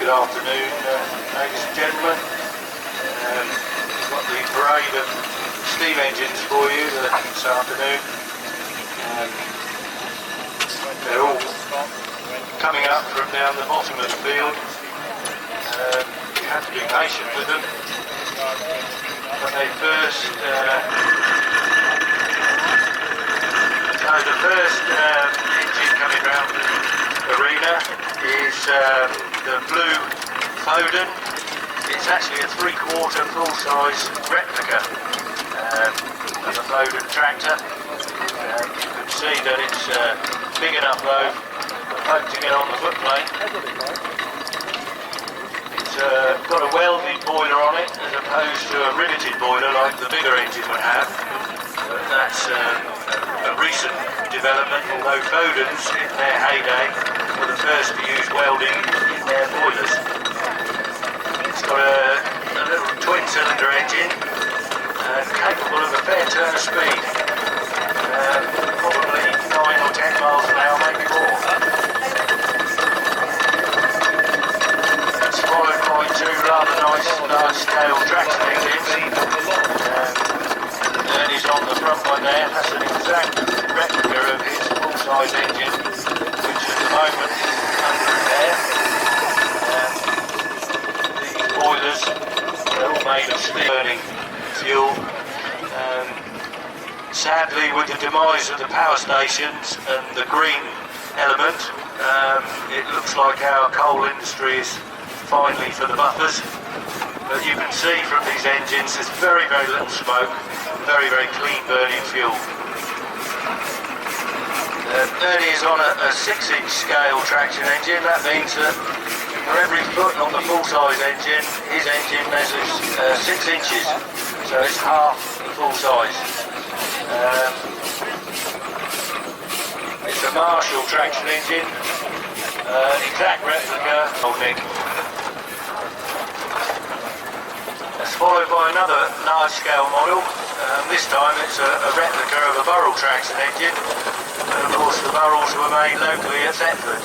Good afternoon, ladies and gentlemen. Got the parade of steam engines for you this afternoon. They're all coming up from down the bottom of the field. You have to be patient with them. When they first, the first engine coming round the arena is the blue Foden. It's actually a 3/4 full-size replica of the Foden tractor. You can see that it's big enough though for folk to get on the footplate. It's got a welded boiler on it as opposed to a riveted boiler like the bigger engine would have. But that's a recent development, although Fodens in their heyday were the first to use welding in their boilers. It's got a little twin-cylinder engine capable of a fair turn of speed, probably 9 or 10 miles an hour, maybe more. It's followed by two rather nice large-scale traction engines. Ernie's on the front one there. That's an exact replica of his full-size engine, which at the moment is under repair. The boilers are all made of steel burning fuel. Sadly, with the demise of the power stations and the green element, it looks like our coal industry is finally for the buffers. But you can see from these engines there's very, very little smoke, very, very clean burning fuel. Ernie is on a 6-inch scale traction engine. That means that for every foot on the full-size engine, his engine measures 6 inches, so it's half the full size. It's a Marshall traction engine, exact replica of Nick. That's followed by another large-scale model. This time it's a replica of a Burrell traction engine, and of course the Burrells were made locally at Thetford.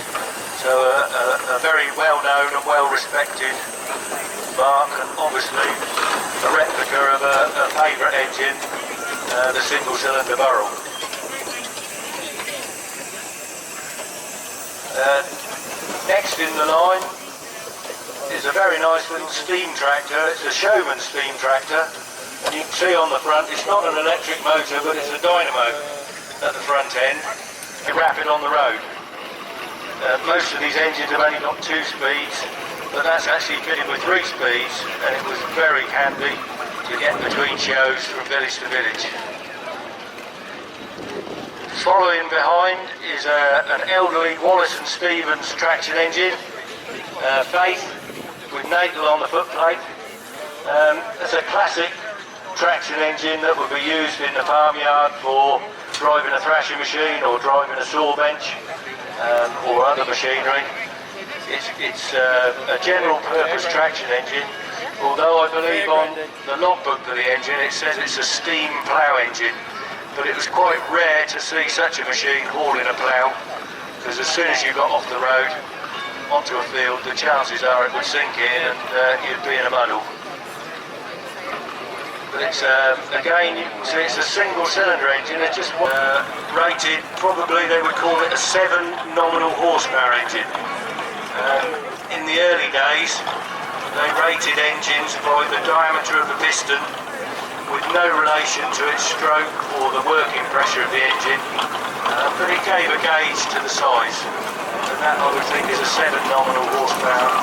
So a very well-known and well-respected mark, and obviously a replica of a favourite engine, the single-cylinder Burrell. Next in the line is a very nice little steam tractor. It's a Showman steam tractor, and you can see on the front it's not an electric motor, but it's a dynamo at the front end. You wrap it on the road. Most of these engines have only got 2 speeds, but that's actually fitted with 3 speeds, and it was very handy to get between shows from village to village. Following behind is an elderly Wallace and Stevens traction engine, Faith, with Natal on the footplate. It's a classic traction engine that would be used in the farmyard for driving a thrashing machine or driving a saw bench or other machinery. It's a general purpose traction engine, although I believe on the logbook for the engine it says it's a steam plough engine. But it was quite rare to see such a machine hauling a plough, because as soon as you got off the road onto a field, the chances are it would sink in and you'd be in a muddle. But it's, again, you can see it's a single-cylinder engine. It's just rated, probably they would call it a 7 nominal horsepower engine. In the early days, they rated engines by the diameter of the piston, with no relation to its stroke or the working pressure of the engine, but it gave a gauge to the size, and that I would think is a 7 nominal horsepower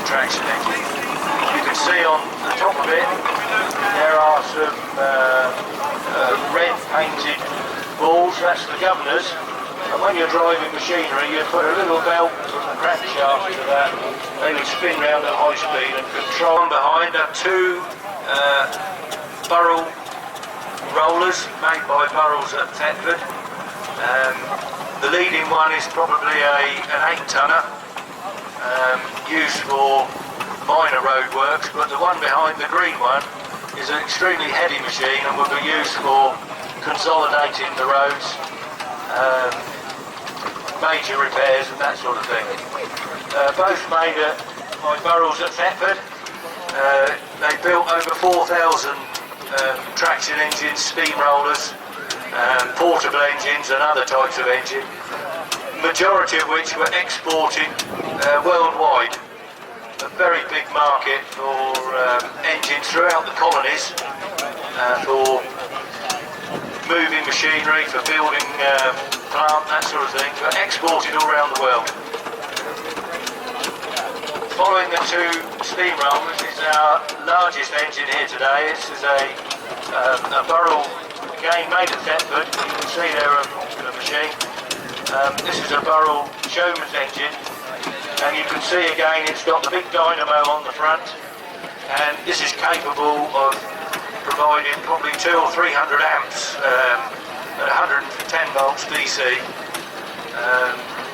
traction engine. You can see on the top of it there are some red painted balls. That's the governors, and when you're driving machinery you put a little belt from the crankshaft to that. They would spin round at high speed and control. Behind are 2 Burrell rollers made by Burrells at Thetford. The leading one is probably an 8-tonner used for minor road works, but the one behind the green one is an extremely heavy machine and will be used for consolidating the roads, major repairs and that sort of thing. Both made at my burrows at Thetford. They built over 4,000 traction engines, steamrollers, portable engines and other types of engine, majority of which were exported worldwide. A very big market for engines throughout the colonies, for moving machinery, for building plant, that sort of thing, but exported all around the world. Following the two steamrollers is our largest engine here today. This is a Burrell, again made at Thetford. You can see there a machine. This is a Burrell showman's engine, and you can see again it's got the big dynamo on the front, and this is capable of providing probably 200 or 300 amps at 110 volts DC,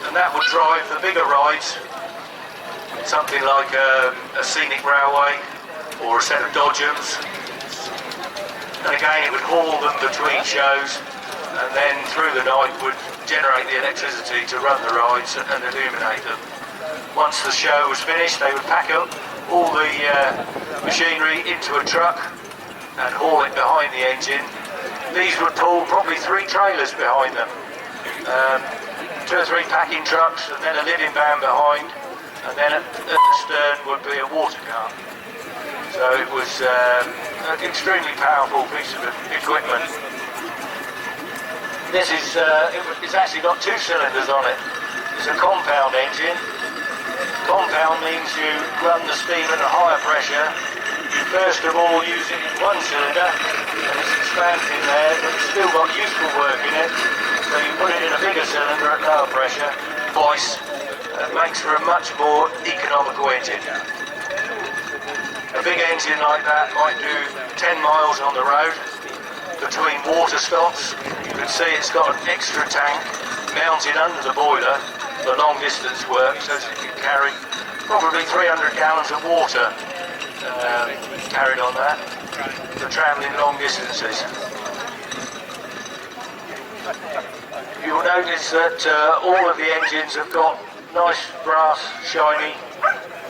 and that would drive the bigger rides, something like a scenic railway or a set of dodgems, and again it would haul them between shows, and then through the night would generate the electricity to run the rides and illuminate them. Once the show was finished, they would pack up all the machinery into a truck and haul it behind the engine. These would pull probably 3 trailers behind them, 2 or 3 packing trucks, and then a living van behind, and then at the stern would be a water cart. So it was an extremely powerful piece of equipment. This is it's actually got 2 cylinders on it. It's a compound engine. Compound means you run the steam at a higher pressure. You first of all use it in 1 cylinder, and it's expanding there, but it's still got useful work in it. So you put it in a bigger cylinder at lower pressure, twice. It makes for a much more economical engine. A big engine like that might do 10 miles on the road between water stops. You can see it's got an extra tank mounted under the boiler for long distance work, so it can carry probably 300 gallons of water carried on that for travelling long distances. You'll notice that all of the engines have got nice brass, shiny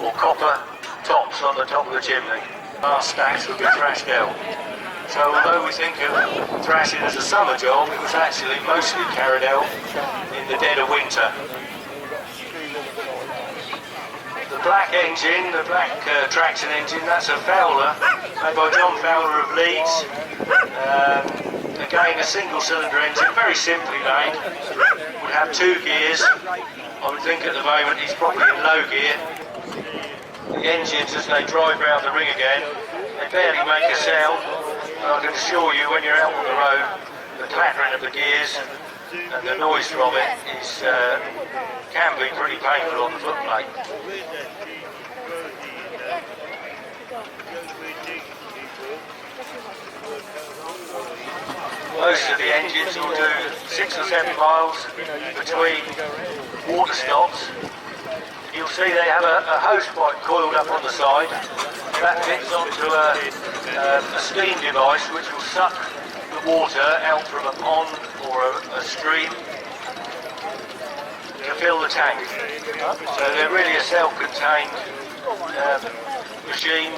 or copper tops on the top of the chimney. Brass stacks will be thrashed out. So although we think of thrashing as a summer job, it was actually mostly carried out in the dead of winter. The black engine, the black traction engine, that's a Fowler, made by John Fowler of Leeds. Again, a single cylinder engine, very simply made. Would have 2 gears. I would think at the moment he's probably in low gear. The engines, as they drive round the ring again, they barely make a sound. And I can assure you, when you're out on the road, the clattering of the gears and the noise from it is can be pretty painful on the footplate. Most of the engines will do 6 or 7 miles between water stops. You'll see they have a hose pipe coiled up on the side. That fits onto a steam device which will suck the water out from a pond or a stream to fill the tank. So they're really a self-contained machine.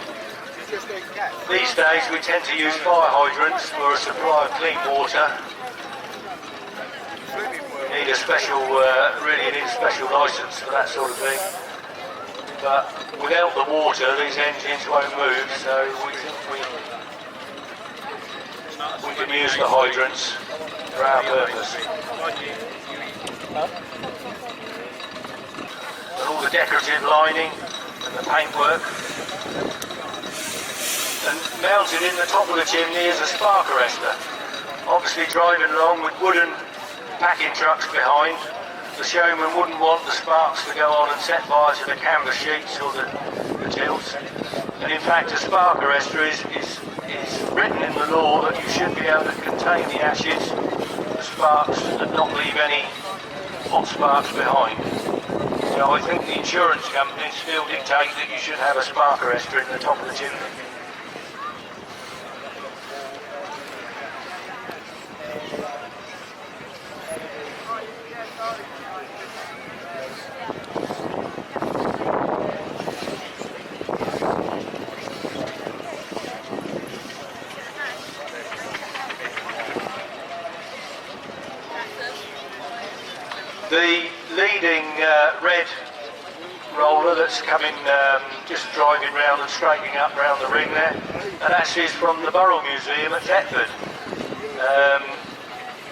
These days we tend to use fire hydrants for a supply of clean water. You need a special, really need a special licence for that sort of thing. But without the water, these engines won't move, so we think we can use the hydrants for our purpose. And all the decorative lining and the paintwork. And mounted in the top of the chimney is a spark arrestor. Obviously driving along with wooden packing trucks behind, the showman wouldn't want the sparks to go on and set fire to the canvas sheets or the tilts. And in fact a spark arrestor is written in the law that you should be able to contain the ashes, the sparks, and not leave any hot sparks behind. So I think the insurance companies still dictate that you should have a spark arrestor in the top of the chimney. roller that's coming, just driving round and straightening up round the ring there, and actually is from the Borough Museum at Thetford.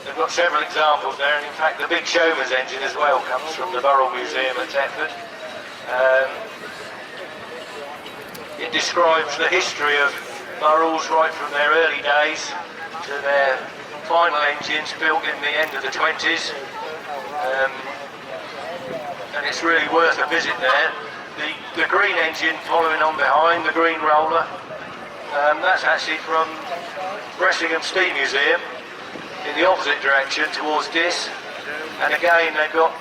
They've got several examples there, and in fact the Big Showman's engine as well comes from the Borough Museum at Thetford. It describes the history of Burrells right from their early days to their final engines built in the end of the 20s. And it's really worth a visit there. The green engine following on behind, the green roller, that's actually from Bressingham Steam Museum in the opposite direction towards Diss. And again they've got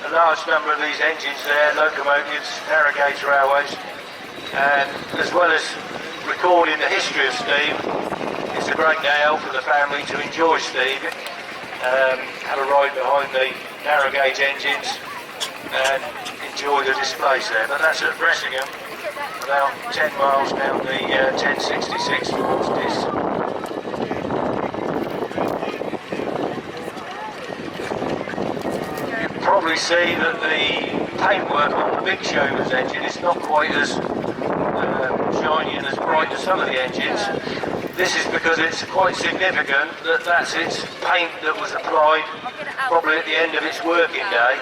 a large number of these engines there, locomotives, narrow gauge railways, and as well as recording the history of steam, it's a great day out for the family to enjoy steam, have a ride behind the narrow gauge engines and enjoy the displays there. But that's at Bressingham, about 10 miles down the 1066 towards Diss. You can probably see that the paintwork on the Big Showman's engine is not quite as shiny and as bright as some of the engines. This is because it's quite significant that that's its paint that was applied probably at the end of its working day,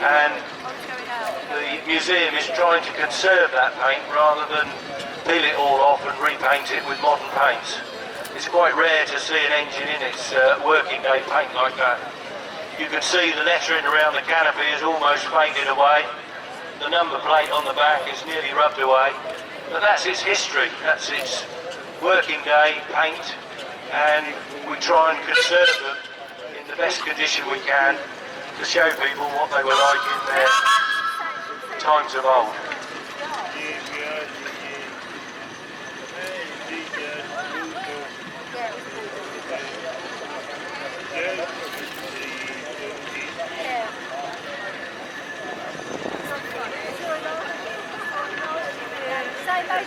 and the museum is trying to conserve that paint rather than peel it all off and repaint it with modern paints. It's quite rare to see an engine in its working day paint like that. You can see the lettering around the canopy is almost faded away. The number plate on the back is nearly rubbed away. But that's its history, that's its working day paint, and we try and conserve them in the best condition we can to show people what they were like in their times of old. So funny.